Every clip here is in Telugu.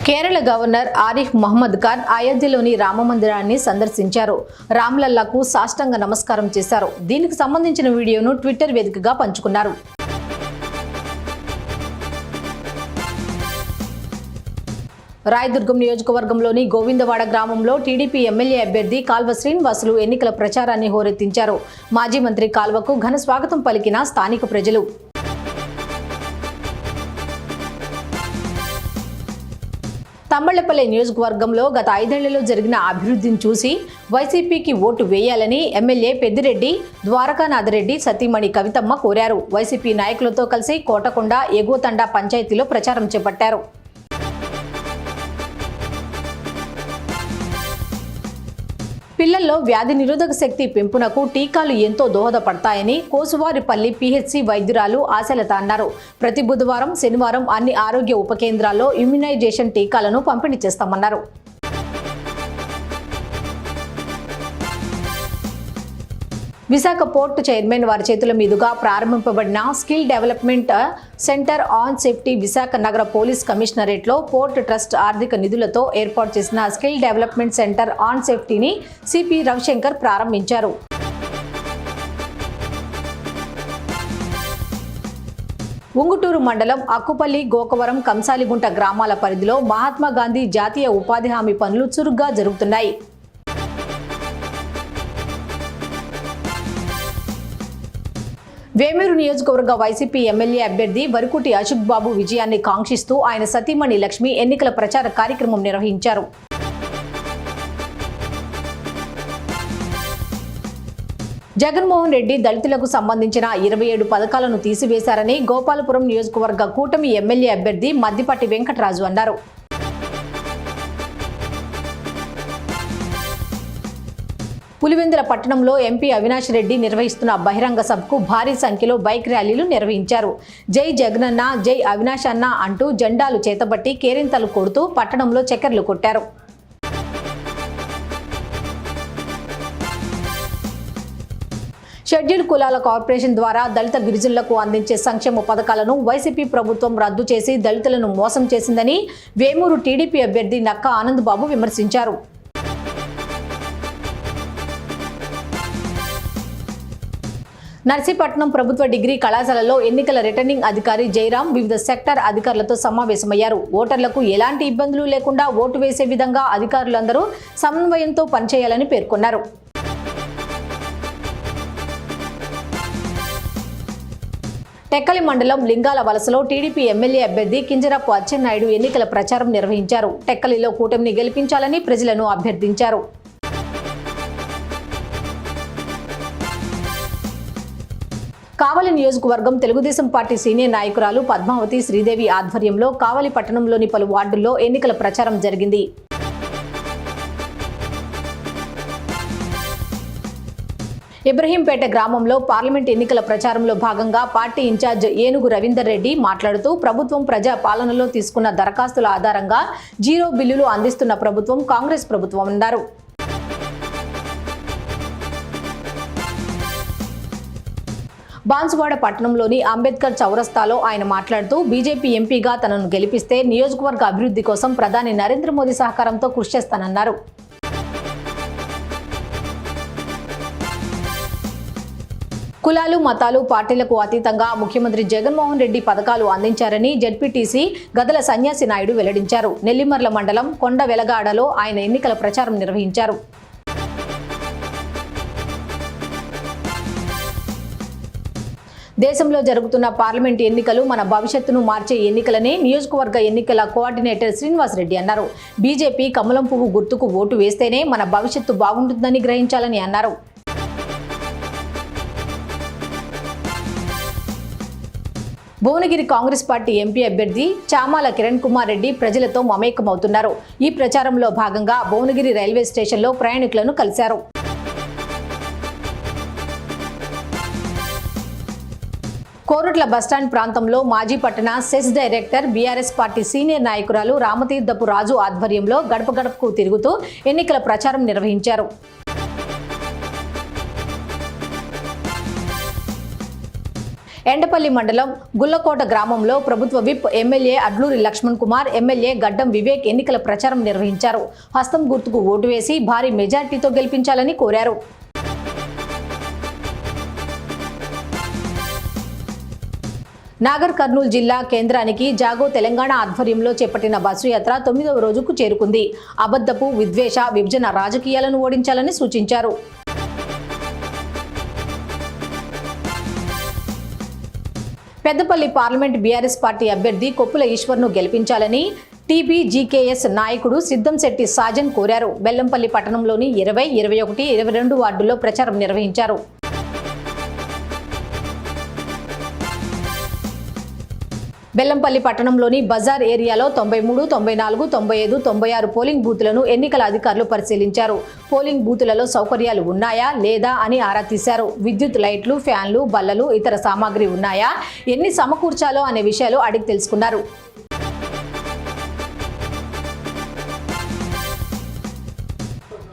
కేరళ గవర్నర్ ఆరిఫ్ మహమ్మద్ ఖాన్ అయోధ్యలోని రామమందిరాన్ని సందర్శించారు. రామ్లల్లాకు సాష్టాంగ నమస్కారం చేశారు. దీనికి సంబంధించిన వీడియోను ట్విట్టర్ వేదికగా పంచుకున్నారు. రాయదుర్గం నియోజకవర్గంలోని గోవిందవాడ గ్రామంలో టీడీపీ ఎమ్మెల్యే అభ్యర్థి కాల్వ శ్రీనివాసులు ఎన్నికల ప్రచారాన్ని హోరెత్తించారు. మాజీ మంత్రి కాల్వకు ఘన స్వాగతం పలికిన స్థానిక ప్రజలు. తమ్మళ్లపల్లి నియోజకవర్గంలో గత 5 ఏళ్లలో జరిగిన అభివృద్ధిని చూసి వైసీపీకి ఓటు వేయాలని ఎమ్మెల్యే పెద్దిరెడ్డి ద్వారకానాథరెడ్డి సతీమణి కవితమ్మ కోరారు. వైసీపీ నాయకులతో కలిసి కోటకొండ ఎగువతండ పంచాయతీలో ప్రచారం చేపట్టారు. పిల్లల్లో వ్యాధి నిరోధక శక్తి పెంపునకు టీకాలు ఎంతో దోహదపడతాయని కోసువారిపల్లి పీహెచ్సీ వైద్యురాలు ఆశలత అన్నారు. ప్రతి బుధవారం, శనివారం అన్ని ఆరోగ్య ఉప కేంద్రాల్లో ఇమ్యునైజేషన్ టీకాలను పంపిణీ చేస్తామన్నారు. విశాఖ పోర్టు చైర్మన్ వారి చేతుల మీదుగా ప్రారంభింపబడిన skill development centre on safety Visakha నగర పోలీస్ కమిషనరేట్లో పోర్ట్ ట్రస్ట్ ఆర్థిక నిధులతో ఏర్పాటు చేసిన స్కిల్ డెవలప్మెంట్ సెంటర్ ఆన్ సేఫ్టీని సిపి రవిశంకర్ ప్రారంభించారు. ఉంగుటూరు మండలం అక్కుపల్లి, గోకవరం, కంసాలిగుంట గ్రామాల పరిధిలో మహాత్మా గాంధీ జాతీయ ఉపాధి హామీ పనులు చురుగ్గా జరుగుతున్నాయి. వేమూరు నియోజకవర్గ వైసీపీ ఎమ్మెల్యే అభ్యర్థి వరకుటి అశోక్ బాబు విజయాన్ని కాంక్షిస్తూ ఆయన సతీమణి లక్ష్మి ఎన్నికల ప్రచార కార్యక్రమం నిర్వహించారు. జగన్మోహన్ రెడ్డి దళితులకు సంబంధించిన 27 పథకాలను తీసివేశారని గోపాలపురం నియోజకవర్గ కూటమి ఎమ్మెల్యే అభ్యర్థి మద్దిపాటి వెంకటరాజు అన్నారు. పులివెందుల పట్టణంలో ఎంపీ అవినాష్ రెడ్డి నిర్వహిస్తున్న బహిరంగ సభకు భారీ సంఖ్యలో బైక్ ర్యాలీలు నిర్వహించారు. జై జగనన్న, జై అవినాష్ అన్న అంటూ జెండాలు చేతబట్టి కేరింతలు కొడుతూ పట్టణంలో చక్కర్లు కొట్టారు. షెడ్యూల్ కులాల కార్పొరేషన్ ద్వారా దళిత గిరిజనులకు అందించే సంక్షేమ పథకాలను వైసీపీ ప్రభుత్వం రద్దు చేసి దళితులను మోసం చేసిందని వేమూరు టీడీపీ అభ్యర్థి నక్కా ఆనంద్ బాబు విమర్శించారు. నర్సీపట్నం ప్రభుత్వ డిగ్రీ కళాశాలలో ఎన్నికల రిటర్నింగ్ అధికారి జయరాం వివిధ సెక్టార్ అధికారులతో సమావేశమయ్యారు. ఓటర్లకు ఎలాంటి ఇబ్బందులు లేకుండా ఓటు వేసే విధంగా అధికారులందరూ సమన్వయంతో పనిచేయాలని పేర్కొన్నారు. టెక్కలి మండలం లింగాల వలసలో టీడీపీ ఎమ్మెల్యే అభ్యర్థి కింజరాపు అచ్చెన్నాయుడు ఎన్నికల ప్రచారం నిర్వహించారు. టెక్కలిలో కూటమిని గెలిపించాలని ప్రజలను అభ్యర్థించారు. కావలి నియోజకవర్గం తెలుగుదేశం పార్టీ సీనియర్ నాయకురాలు పద్మావతి శ్రీదేవి ఆధ్వర్యంలో కావలి పట్టణంలోని పలు వార్డుల్లో ఎన్నికల ప్రచారం జరిగింది. ఇబ్రహీంపేట గ్రామంలో పార్లమెంట్ ఎన్నికల ప్రచారంలో భాగంగా పార్టీ ఇన్ఛార్జ్ ఏనుగు రవీందర్ రెడ్డి మాట్లాడుతూ ప్రభుత్వం ప్రజా పాలనలో తీసుకున్న దరఖాస్తుల ఆధారంగా 0 బిల్లులు అందిస్తున్న ప్రభుత్వం కాంగ్రెస్ ప్రభుత్వం అన్నారు. బాన్సువాడ పట్టణంలోని అంబేద్కర్ చౌరస్తాలో ఆయన మాట్లాడుతూ బీజేపీ ఎంపీగా తనను గెలిపిస్తే నియోజకవర్గ అభివృద్ధి కోసం ప్రధాని నరేంద్ర మోదీ సహకారంతో కృషి చేస్తానన్నారు. కులాలు, మతాలు, పార్టీలకు అతీతంగా ముఖ్యమంత్రి జగన్మోహన్ రెడ్డి పథకాలు అందించారని జెడ్పీటీసీ గదల సన్యాసి నాయుడు వెల్లడించారు. నెల్లిమర్ల మండలం కొండ వెలగాడలో ఆయన ఎన్నికల ప్రచారం నిర్వహించారు. దేశంలో జరుగుతున్న పార్లమెంట్ ఎన్నికలు మన భవిష్యత్తును మార్చే ఎన్నికలని నియోజకవర్గ ఎన్నికల కోఆర్డినేటర్ శ్రీనివాస్ రెడ్డి అన్నారు. బీజేపీ కమలం పువ్వు గుర్తుకు ఓటు వేస్తేనే మన భవిష్యత్తు బాగుంటుందని గ్రహించాలని అన్నారు. భువనగిరి కాంగ్రెస్ పార్టీ ఎంపీ అభ్యర్థి చామాల కిరణ్ కుమార్ రెడ్డి ప్రజలతో మమేకమవుతున్నారు. ఈ ప్రచారంలో భాగంగా భువనగిరి రైల్వే స్టేషన్లో ప్రయాణికులను కలిశారు. కోరుట్ల బస్టాండ్ ప్రాంతంలో మాజీ పట్టణ cess director BRS party senior నాయకురాలు రామతీర్థపు రాజు ఆధ్వర్యంలో గడప గడపకు తిరుగుతూ ఎన్నికల ప్రచారం నిర్వహించారు. ఎండపల్లి మండలం గుల్లకోట గ్రామంలో ప్రభుత్వ whip MLA Adluri Laxman Kumar, MLA Gaddam Vivek ఎన్నికల ప్రచారం నిర్వహించారు. హస్తం గుర్తుకు ఓటు వేసి భారీ మెజార్టీతో గెలిపించాలని కోరారు. నాగర్ కర్నూలు జిల్లా కేంద్రానికి జాగో తెలంగాణ ఆధ్వర్యంలో చేపట్టిన బస్సు యాత్ర 9వ రోజుకు చేరుకుంది. అబద్ధపు, విద్వేష, విభజన రాజకీయాలను ఓడించాలని సూచించారు. పెద్దపల్లి పార్లమెంట్ బీఆర్ఎస్ పార్టీ అభ్యర్థి కొప్పుల ఈశ్వర్ను గెలిపించాలని టీబీజీకేఎస్ నాయకుడు సిద్ధంశెట్టి సాజన్ కోరారు. బెల్లంపల్లి పట్టణంలోని 20, 21, 22 వార్డుల్లో ప్రచారం నిర్వహించారు. బెల్లంపల్లి పట్టణంలోని బజార్ ఏరియాలో 93, 94, 95, 96 పోలింగ్ బూతులను ఎన్నికల అధికారులు పరిశీలించారు. పోలింగ్ బూతులలో సౌకర్యాలు ఉన్నాయా లేదా అని ఆరా తీశారు. విద్యుత్ లైట్లు, ఫ్యాన్లు, బల్లలు, ఇతర సామాగ్రి ఉన్నాయా, ఎన్ని సమకూర్చాలో అనే విషయాలు అడిగి తెలుసుకున్నారు.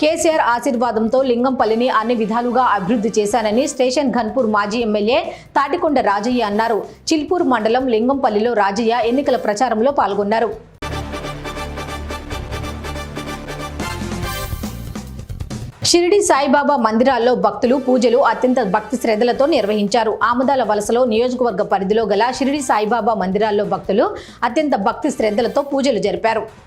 కేసీఆర్ ఆశీర్వాదంతో లింగంపల్లిని అన్ని విధాలుగా అభివృద్ధి చేశానని స్టేషన్ ఘన్పూర్ మాజీ ఎమ్మెల్యే తాటికొండ రాజయ్య అన్నారు. చిల్పూర్ మండలం లింగంపల్లిలో రాజయ్య ఎన్నికల ప్రచారంలో పాల్గొన్నారు. షిరిడి సాయిబాబా మందిరాల్లో భక్తులు పూజలు అత్యంత భక్తి శ్రద్ధలతో నిర్వహించారు. ఆమదాల వలసలో నియోజకవర్గ పరిధిలో గల షిరిడి సాయిబాబా మందిరాల్లో భక్తులు అత్యంత భక్తి శ్రద్ధలతో పూజలు జరిపారు.